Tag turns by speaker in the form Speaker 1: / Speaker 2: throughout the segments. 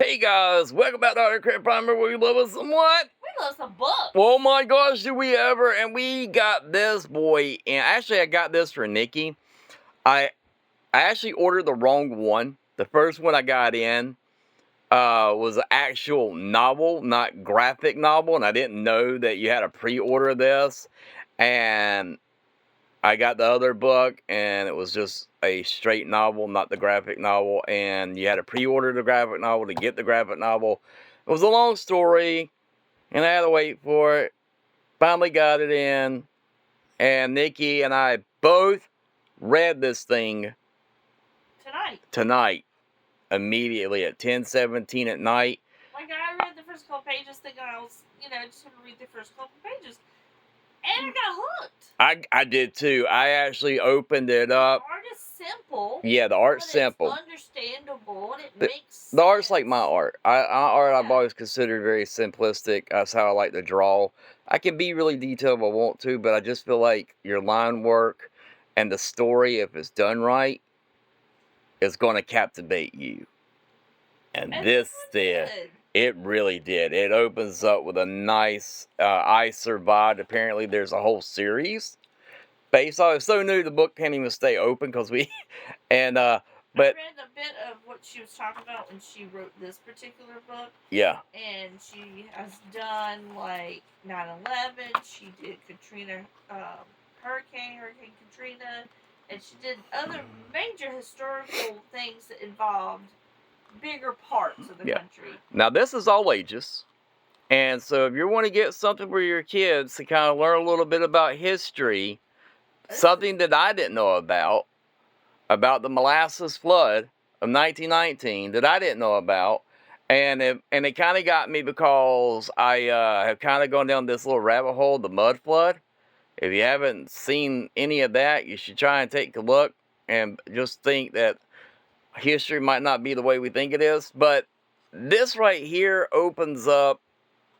Speaker 1: Hey guys, welcome back to Art Crap Primer where we love us some what?
Speaker 2: We love some books.
Speaker 1: Oh my gosh, do we ever? And we got this boy, and actually I got this for Nikki. I actually ordered the wrong one. The first one I got in was an actual novel, not graphic novel, and I didn't know that you had to pre-order this. And I got the other book, and it was just a straight novel, not the graphic novel. And you had to pre-order the graphic novel to get the graphic novel. It was a long story, and I had to wait for it. Finally got it in, and Nikki and I both read this thing tonight, immediately at 10:17 at night.
Speaker 2: Like, I read the first couple pages thinking I was, just going to read the first couple pages. And I got hooked.
Speaker 1: I did too. I actually opened it up.
Speaker 2: The art is simple.
Speaker 1: Yeah, the art's simple.
Speaker 2: It's understandable, and it makes sense.
Speaker 1: The art's like my art. I've always considered very simplistic. That's how I like to draw. I can be really detailed if I want to, but I just feel like your line work and the story, if it's done right, is going to captivate you. And this did. It really did. It opens up with a nice I Survived. Apparently there's a whole series based on it. It's so new the book can't even stay open because we and
Speaker 2: I read a bit of what she was talking about when she wrote this particular book.
Speaker 1: Yeah.
Speaker 2: And she has done like 9/11. She did Katrina, Hurricane Katrina, and she did other major historical things that involved bigger parts of the country.
Speaker 1: Now this is all ages. And so if you want to get something for your kids to kind of learn a little bit about history, something that I didn't know about the Molasses flood of 1919 that I didn't know about. And it kind of got me because I have kind of gone down this little rabbit hole, the mud flood. If you haven't seen any of that, you should try and take a look and just think that history might not be the way we think it is. But this right here opens up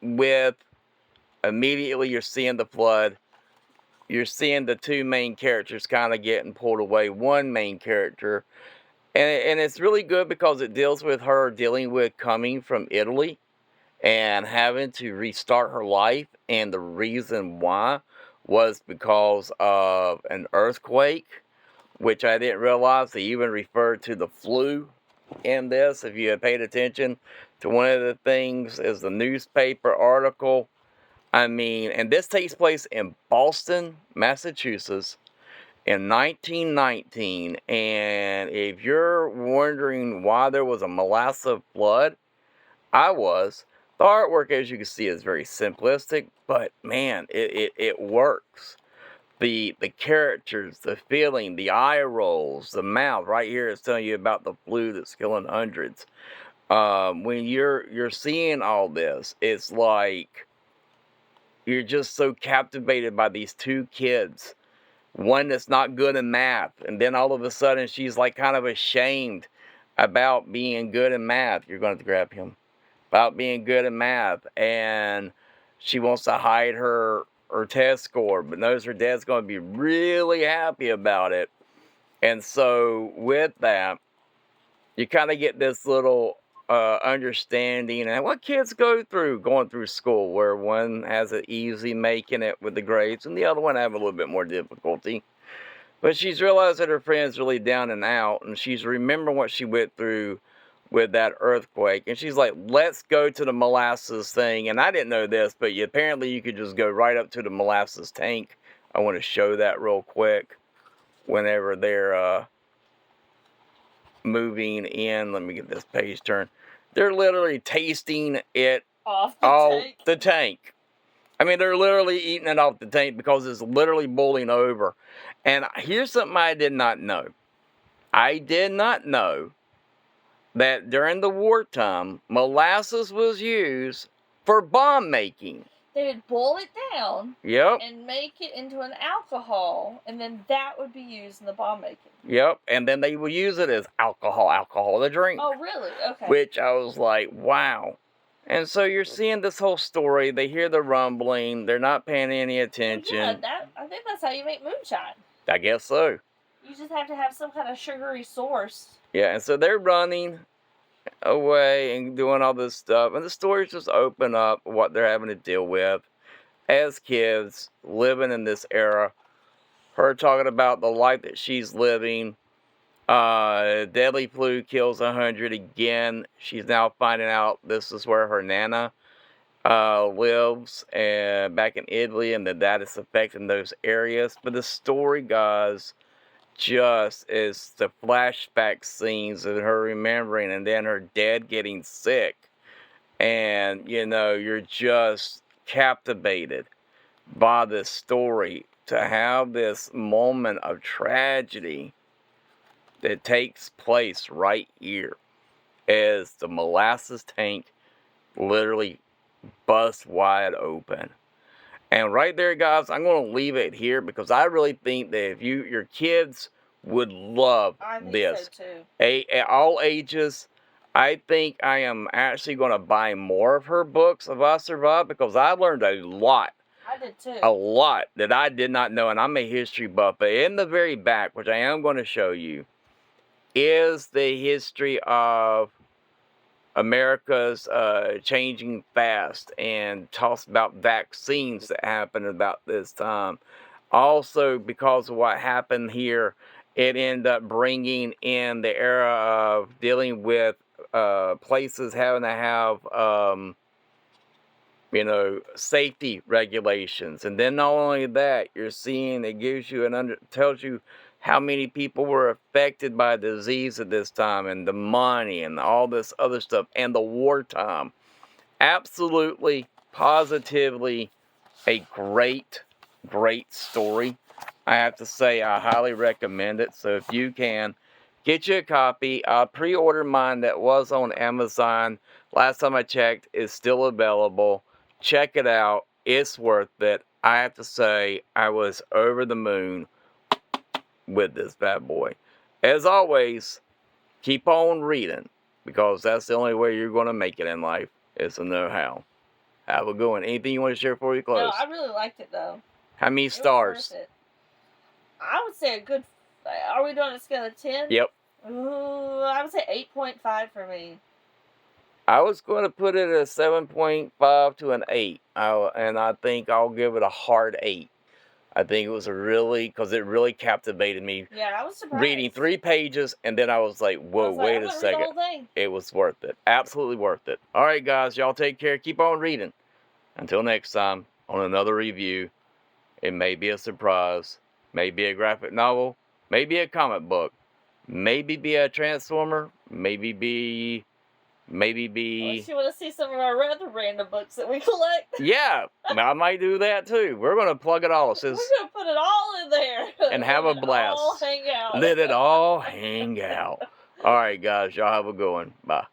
Speaker 1: with immediately you're seeing the flood. You're seeing the two main characters kind of getting pulled away. One main character. And it's really good because it deals with her dealing with coming from Italy and having to restart her life. And the reason why was because of an earthquake, which I didn't realize they even referred to the flu in this. If you had paid attention to one of the things is the newspaper article. I mean, and this takes place in Boston, Massachusetts in 1919. And if you're wondering why there was a Molasses flood, I was. The artwork, as you can see, is very simplistic, but man, it works. The characters, the feeling, the eye rolls, the mouth. Right here is telling you about the flu that's killing hundreds. When you're seeing all this, it's like you're just so captivated by these two kids. One that's not good in math, and then all of a sudden she's like kind of ashamed about being good in math. You're going to have to grab him. About being good in math, and she wants to hide her test score, but knows her dad's going to be really happy about it. And so with that, you kind of get this little understanding and what kids go through going through school, where one has it easy making it with the grades and the other one have a little bit more difficulty. But she's realized that her friend's really down and out, and she's remembering what she went through with that earthquake. And she's like, let's go to the molasses thing. And I didn't know this, but apparently you could just go right up to the molasses tank. I want to show that real quick whenever they're moving in. Let me get this page turned. They're literally tasting it
Speaker 2: off
Speaker 1: the tank. I mean, they're literally eating it off the tank because it's literally boiling over. And here's something I did not know. I did not know that during the wartime, molasses was used for bomb making.
Speaker 2: They would boil it down.
Speaker 1: Yep.
Speaker 2: And make it into an alcohol, and then that would be used in the bomb making.
Speaker 1: Yep. And then they would use it as alcohol to drink.
Speaker 2: Oh, really? Okay.
Speaker 1: Which I was like, wow. And so you're seeing this whole story. They hear the rumbling. They're not paying any attention.
Speaker 2: Well, yeah, I think that's how you make moonshine.
Speaker 1: I guess so.
Speaker 2: You just have to have some kind of sugary source.
Speaker 1: Yeah, and so they're running. away and doing all this stuff. And the stories just open up what they're having to deal with as kids living in this era. Her talking about the life that she's living. Deadly flu kills 100 again. She's now finding out this is where her nana lives, and back in Italy, and that is affecting those areas. But the story, guys, just is the flashback scenes of her remembering, and then her dad getting sick, and you're just captivated by this story. To have this moment of tragedy that takes place right here as the molasses tank literally busts wide open. And right there, guys, I'm going to leave it here because I really think that if your kids would love this.
Speaker 2: So too.
Speaker 1: At all ages, I think I am actually going to buy more of her books of I Survived because I learned a lot.
Speaker 2: I did too.
Speaker 1: A lot that I did not know, and I'm a history buff. But in the very back, which I am going to show you, is the history of America's changing fast, and talks about vaccines that happened about this time. Also, because of what happened here, it ended up bringing in the era of dealing with places having to have safety regulations. And then not only that, you're seeing it gives you tells you how many people were affected by disease at this time, and the money and all this other stuff, and the wartime. Absolutely, positively a great, great story. I have to say, I highly recommend it. So if you can, get you a copy. I pre-ordered mine that was on Amazon. Last time I checked, it's still available. Check it out. It's worth it. I have to say, I was over the moon with this bad boy. As always, keep on reading, because that's the only way you're going to make it in life, is to know how. Have a good one. Anything you want to share before you close?
Speaker 2: No, I really liked it though.
Speaker 1: How many stars?
Speaker 2: I would say a good. Are we doing a scale of 10?
Speaker 1: Yep.
Speaker 2: Ooh, I would say 8.5 for me.
Speaker 1: I was going to put it at a 7.5 to an 8. And I think I'll give it a hard 8. I think it was because it really captivated me.
Speaker 2: Yeah, I was surprised.
Speaker 1: Reading 3 pages, and then I was like, whoa, wait a second.
Speaker 2: Read the whole thing.
Speaker 1: It was worth it. Absolutely worth it. All right, guys, y'all take care. Keep on reading. Until next time, on another review. It may be a surprise. Maybe a graphic novel. Maybe a comic book. Maybe be a Transformer. Maybe be.
Speaker 2: Unless you want to see some of our other random books that we collect.
Speaker 1: Yeah, I might do that too. We're going to plug it all.
Speaker 2: We're going to put it all in there.
Speaker 1: And have a blast.
Speaker 2: All hang out.
Speaker 1: Let it all hang out. All right, guys. Y'all have a good one. Bye.